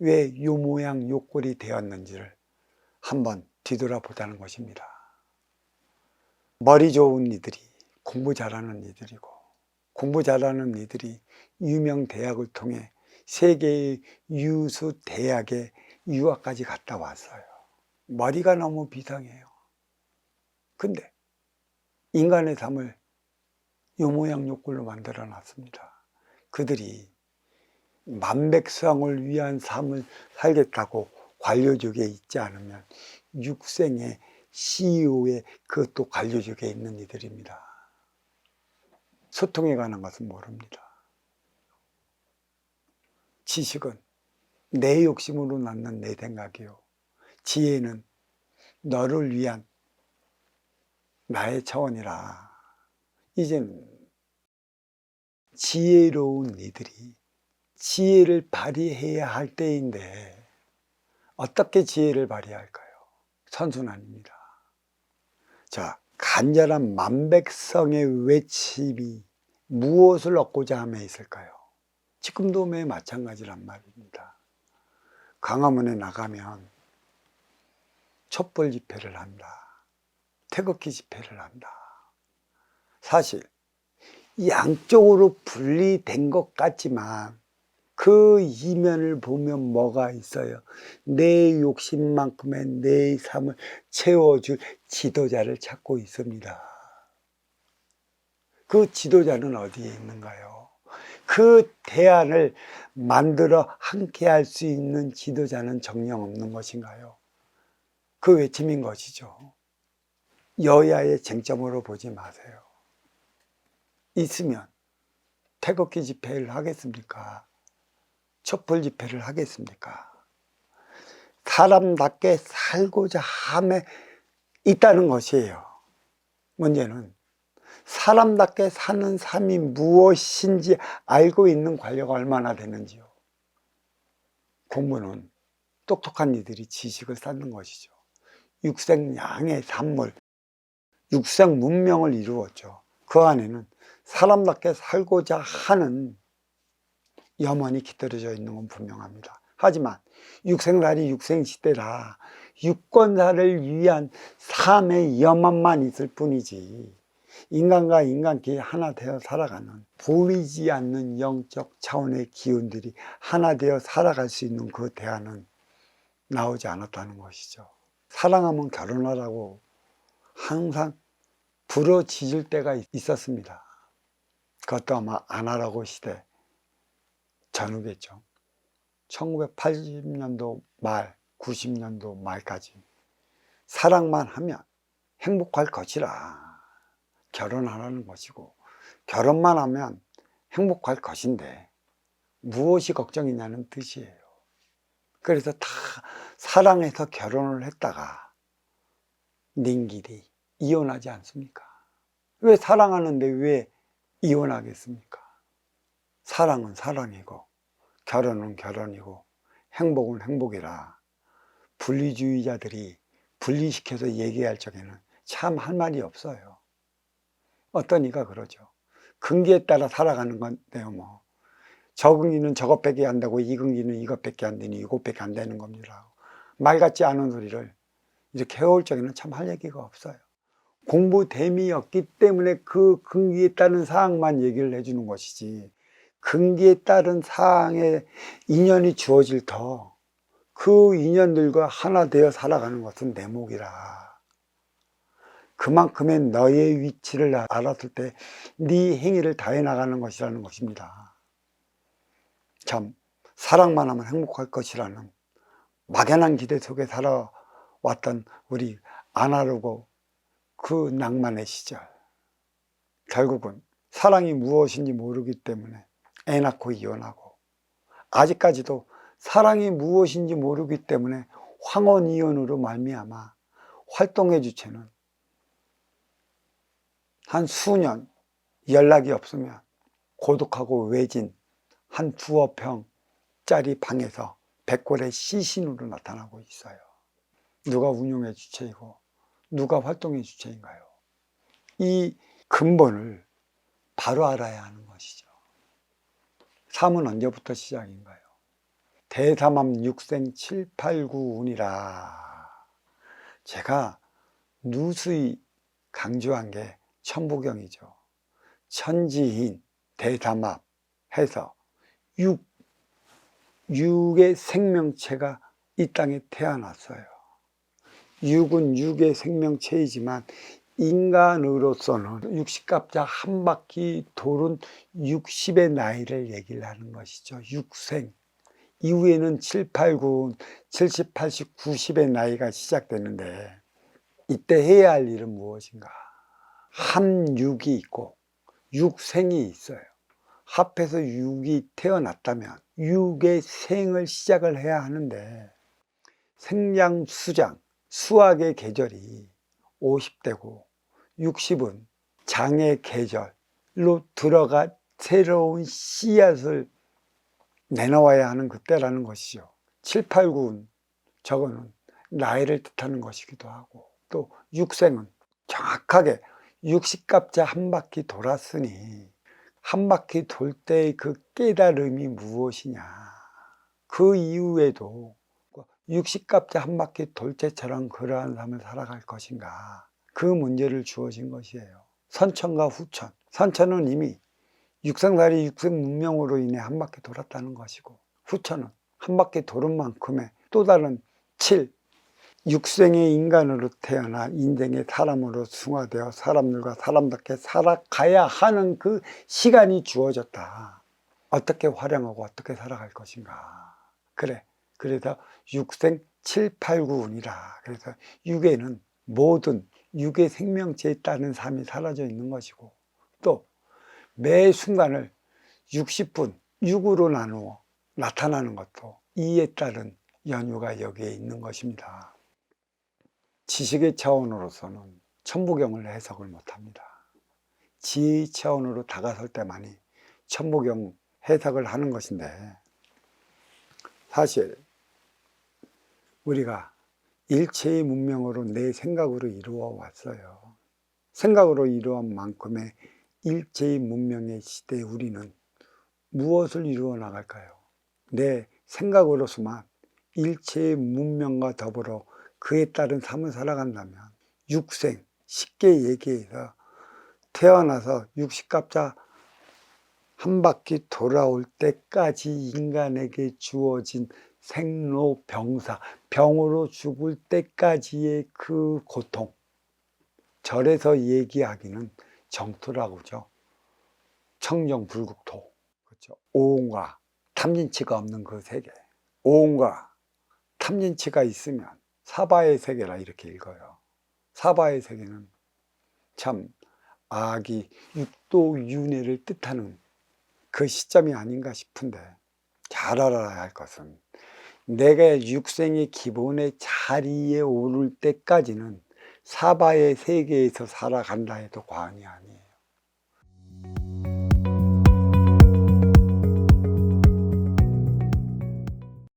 왜 요 모양 요 꼴이 되었는지를 한번 뒤돌아보자는 것입니다. 머리 좋은 이들이 공부 잘하는 이들이고, 공부 잘하는 이들이 유명 대학을 통해 세계의 유수 대학에 유학까지 갔다 왔어요. 머리가 너무 비상해요. 근데 인간의 삶을 요 모양 요 꼴로 만들어 놨습니다. 그들이 만백성을 위한 삶을 살겠다고 관료직에 있지 않으면 육생의 CEO의 그것도 관료직에 있는 이들입니다. 소통에 관한 것은 모릅니다. 지식은 내 욕심으로 낳는 내 생각이요, 지혜는 너를 위한 나의 차원이라. 이제는 지혜로운 이들이 지혜를 발휘해야 할 때인데 어떻게 지혜를 발휘할까요? 선순환입니다. 자, 간절한 만백성의 외침이 무엇을 얻고자 함에 있을까요? 지금도 매 마찬가지란 말입니다. 광화문에 나가면 촛불 집회를 한다, 태극기 집회를 한다. 사실 양쪽으로 분리된 것 같지만 그 이면을 보면 뭐가 있어요? 내 욕심만큼의 내 삶을 채워줄 지도자를 찾고 있습니다. 그 지도자는 어디에 있는가요? 그 대안을 만들어 함께 할 수 있는 지도자는 정녕 없는 것인가요? 그 외침인 것이죠. 여야의 쟁점으로 보지 마세요. 있으면 태극기 집회를 하겠습니까? 촛불 집회를 하겠습니까? 사람답게 살고자 함에 있다는 것이에요. 문제는 사람답게 사는 삶이 무엇인지 알고 있는 관료가 얼마나 되는지요. 공부는 똑똑한 이들이 지식을 쌓는 것이죠. 육생양의 산물, 육생 문명을 이루었죠. 그 안에는 사람답게 살고자 하는 염원이 깃들여져 있는 건 분명합니다. 하지만 육생날이 육생시대라 유권자를 위한 삶의 염원만 있을 뿐이지, 인간과 인간끼리 하나 되어 살아가는 보이지 않는 영적 차원의 기운들이 하나 되어 살아갈 수 있는 그 대안은 나오지 않았다는 것이죠. 사랑하면 결혼하라고 항상 부러지질 때가 있었습니다. 그것도 아마 안 하라고 시대 전후겠죠. 1980년도 말, 90년도 말까지 사랑만 하면 행복할 것이라 결혼하라는 것이고, 결혼만 하면 행복할 것인데 무엇이 걱정이냐는 뜻이에요. 그래서 다 사랑해서 결혼을 했다가 닌길이 이혼하지 않습니까? 왜 사랑하는데 왜 이혼하겠습니까? 사랑은 사랑이고 결혼은 결혼이고 행복은 행복이라 분리주의자들이 분리시켜서 얘기할 적에는 참 할 말이 없어요. 어떤 이가 그러죠. 근기에 따라 살아가는 건데요, 뭐 적응기는 저것밖에 안 되고 이근기는 이것밖에 안 되니 이것밖에 안 되는 겁니다. 말 같지 않은 소리를 이렇게 해올 적에는 참 할 얘기가 없어요. 공부됨이었기 때문에 그 근기에 따른 사항만 얘기를 해주는 것이지, 근기에 따른 사항에 인연이 주어질 터 그 인연들과 하나 되어 살아가는 것은 내 몫이라. 그만큼의 너의 위치를 알았을 때 네 행위를 다해 나가는 것이라는 것입니다. 참 사랑만 하면 행복할 것이라는 막연한 기대 속에 살아왔던 우리 아나르고 그 낭만의 시절, 결국은 사랑이 무엇인지 모르기 때문에 애 낳고 이혼하고, 아직까지도 사랑이 무엇인지 모르기 때문에 황혼이혼으로 말미암아 활동의 주체는 한 수년 연락이 없으면 고독하고 외진 한 두어 평짜리 방에서 백골의 시신으로 나타나고 있어요. 누가 운용의 주체이고 누가 활동의 주체인가요? 이 근본을 바로 알아야 하는 것이죠. 삶은 언제부터 시작인가요? 대담함 육생 7, 8, 9 운이라. 제가 누수히 강조한 게 천부경이죠. 천지인 대담합 해서 육의 생명체가 이 땅에 태어났어요. 육은 육의 생명체이지만 인간으로서는 60갑자 한 바퀴 도는 60의 나이를 얘기를 하는 것이죠. 육생. 이후에는 7, 8, 9, 70, 80, 90의 나이가 시작되는데 이때 해야 할 일은 무엇인가? 한육이 있고 육생이 있어요. 합해서 육이 태어났다면 육의 생을 시작을 해야 하는데 생장, 수장, 수학의 계절이 50대고 60은 장의 계절로 들어가 새로운 씨앗을 내놓아야 하는 그때라는 것이죠. 7, 8, 9는 저거는 나이를 뜻하는 것이기도 하고 또 육생은 정확하게 60갑자 한 바퀴 돌았으니 한 바퀴 돌 때의 그 깨달음이 무엇이냐. 그 이후에도 60갑자 한 바퀴 돌 때처럼 그러한 삶을 살아갈 것인가. 그 문제를 주어진 것이에요. 선천과 후천. 선천은 이미 육생살이 육생 문명으로 인해 한 바퀴 돌았다는 것이고 후천은 한 바퀴 도는 만큼의 또 다른 7, 육생의 인간으로 태어나 인생의 사람으로 승화되어 사람들과 사람답게 살아가야 하는 그 시간이 주어졌다. 어떻게 활용하고 어떻게 살아갈 것인가. 그래서 육생 7, 8, 9운이라. 그래서 육에는 모든 육의 생명체에 따른 삶이 사라져 있는 것이고 또 매 순간을 60분 6으로 나누어 나타나는 것도 이에 따른 연유가 여기에 있는 것입니다. 지식의 차원으로서는 천부경을 해석을 못합니다. 지혜의 차원으로 다가설 때만이 천부경 해석을 하는 것인데 사실 우리가 일체의 문명으로 내 생각으로 이루어 왔어요. 생각으로 이루어온 만큼의 일체의 문명의 시대에 우리는 무엇을 이루어 나갈까요? 내 생각으로서만 일체의 문명과 더불어 그에 따른 삶을 살아간다면 육생, 쉽게 얘기해서 태어나서 60갑자 한 바퀴 돌아올 때까지 인간에게 주어진 생로병사, 병으로 죽을 때까지의 그 고통, 절에서 얘기하기는 정토라고 하죠. 청정불국토, 그렇죠. 오온과 탐진치가 없는 그 세계, 오온과 탐진치가 있으면 사바의 세계라 이렇게 읽어요. 사바의 세계는 참 악이 육도윤회를 뜻하는 그 시점이 아닌가 싶은데 잘 알아야 할 것은 내가 육생의 기본의 자리에 오를 때까지는 사바의 세계에서 살아간다 해도 과언이 아니에요.